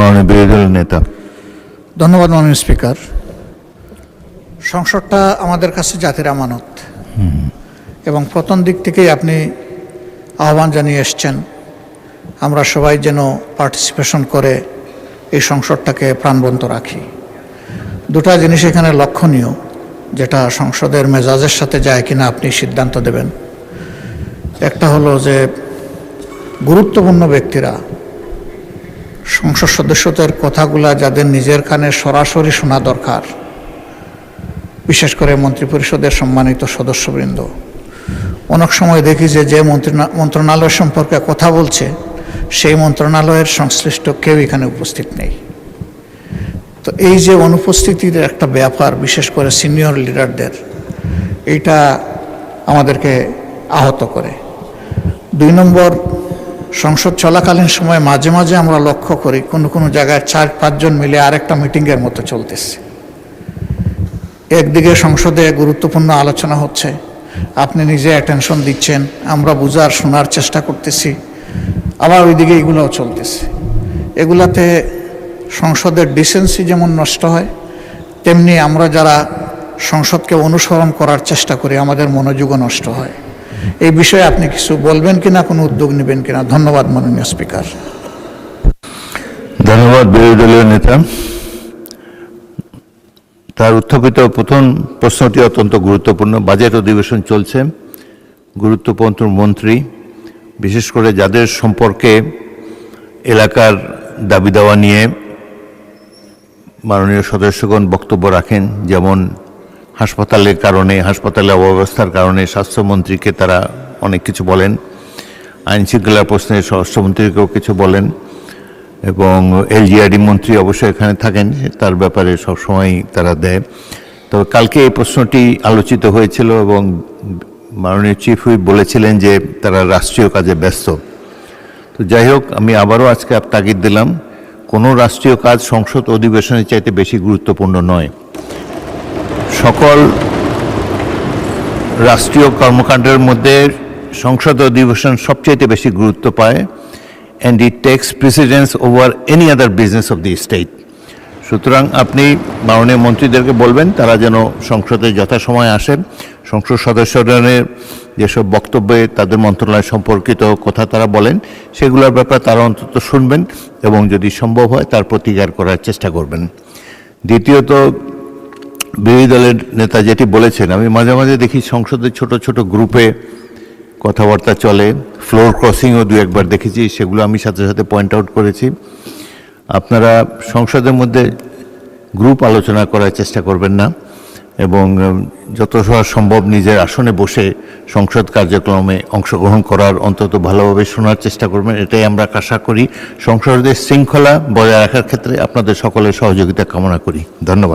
মাননীয় বিরোধী দলের নেতা। ধন্যবাদ মাননীয় স্পিকার। সংসদটা আমাদের কাছে জাতির আমানত এবং প্রথম দিক থেকেই আপনি আহ্বান জানিয়ে এসছেন আমরা সবাই যেন পার্টিসিপেশন করে এই সংসদটাকে প্রাণবন্ত রাখি। দুটা জিনিস এখানে লক্ষণীয়, যেটা সংসদের মেজাজের সাথে যায় কিনা আপনি সিদ্ধান্ত দেবেন। একটা হলো যে গুরুত্বপূর্ণ ব্যক্তিরা সংসদ সদস্যদের কথাগুলা যাদের নিজের কানে সরাসরি শোনা দরকার, বিশেষ করে মন্ত্রিপরিষদের সম্মানিত সদস্যবৃন্দ, অনেক সময় দেখি যে মন্ত্রণালয় সম্পর্কে কথা বলছে সেই মন্ত্রণালয়ের সংশ্লিষ্ট কেউ এখানে উপস্থিত নেই। তো এই যে অনুপস্থিতির একটা ব্যাপার, বিশেষ করে সিনিয়র লিডারদের, এইটা আমাদেরকে আহত করে। 2 নম্বর, সংসদ চলাকালীন সময় মাঝে মাঝে আমরা লক্ষ্য করি কোনো জায়গায় 4-5 জন মিলে আরেকটা মিটিংয়ের মতো চলতেছে। একদিকে সংসদে গুরুত্বপূর্ণ আলোচনা হচ্ছে, আপনি নিজে অ্যাটেনশন দিচ্ছেন, আমরা বুঝার শোনার চেষ্টা করতেছি, আবার ওইদিকে এগুলোও চলতেছে। এগুলাতে সংসদের ডিসেন্সি যেমন নষ্ট হয়, তেমনি আমরা যারা সংসদকে অনুসরণ করার চেষ্টা করি আমাদের মনোযোগও নষ্ট হয়। এই বিষয়ে আপনি কিছু বলবেন কিনা, কোনো উদ্যোগ নেবেন কিনা? ধন্যবাদ মাননীয় স্পিকার। ধন্যবাদ বিরোধী দলীয় নেতা। তার উত্থাপিত প্রথম প্রশ্নটি অত্যন্ত গুরুত্বপূর্ণ। বাজেট অধিবেশন চলছে, গুরুত্বপূর্ণ মন্ত্রী, বিশেষ করে যাদের সম্পর্কে এলাকার দাবি দাওয়া নিয়ে মাননীয় সদস্যগণ বক্তব্য রাখেন, যেমন হাসপাতালের কারণে, হাসপাতালের অব্যবস্থার কারণে স্বাস্থ্যমন্ত্রীকে তারা অনেক কিছু বলেন, আইন শৃঙ্খলার প্রশ্নে স্বরাষ্ট্রমন্ত্রীকেও কিছু বলেন, এবং এলজিআরডি মন্ত্রী অবশ্যই এখানে থাকেন, তার ব্যাপারে সবসময় তারা দেয়। তবে কালকে এই প্রশ্নটি আলোচিত হয়েছিল এবং মাননীয় চিফ হুইপ বলেছিলেন যে তারা রাষ্ট্রীয় কাজে ব্যস্ত। তো যাই হোক, আমি আবারও আজকে তাগিদ দিলাম, কোনো রাষ্ট্রীয় কাজ সংসদ অধিবেশনের চাইতে বেশি গুরুত্বপূর্ণ নয়। সকল রাষ্ট্রীয় কর্মকাণ্ডের মধ্যে সংসদ অধিবেশন সবচাইতে বেশি গুরুত্ব পায়, and it takes precedence over any other business of the state. সুতরাং আপনি মাননীয় মন্ত্রীদেরকে বলবেন তারা যেন সংসদে যথাসময়ে আসেন, সংসদ সদস্যদের যেসব বক্তব্যে তাদের মন্ত্রণালয় সম্পর্কিত কথা তারা বলেন সেগুলোর ব্যাপারে তারা অন্তত শুনবেন এবং যদি সম্ভব হয় তার প্রতিকার করার চেষ্টা করবেন। দ্বিতীয়ত, বিরোধী দলের নেতা যেটি বলেছেন, আমি মাঝে মাঝে দেখি সংসদের ছোট ছোট গ্রুপে কথাবার্তা চলে, ফ্লোর ক্রসিংও 2-1বার দেখেছি, সেগুলো আমি সাথে সাথে পয়েন্ট আউট করেছি। আপনারা সংসদের মধ্যে গ্রুপ আলোচনা করার চেষ্টা করবেন না এবং যত সম্ভব নিজের আসনে বসে সংসদ কার্যক্রমে অংশগ্রহণ করার, অন্তত ভালোভাবে শোনার চেষ্টা করবেন। এটাই আমরা আশা করি। সংসদের শৃঙ্খলা বজায় রাখার ক্ষেত্রে আপনাদের সকলের সহযোগিতা কামনা করি। ধন্যবাদ।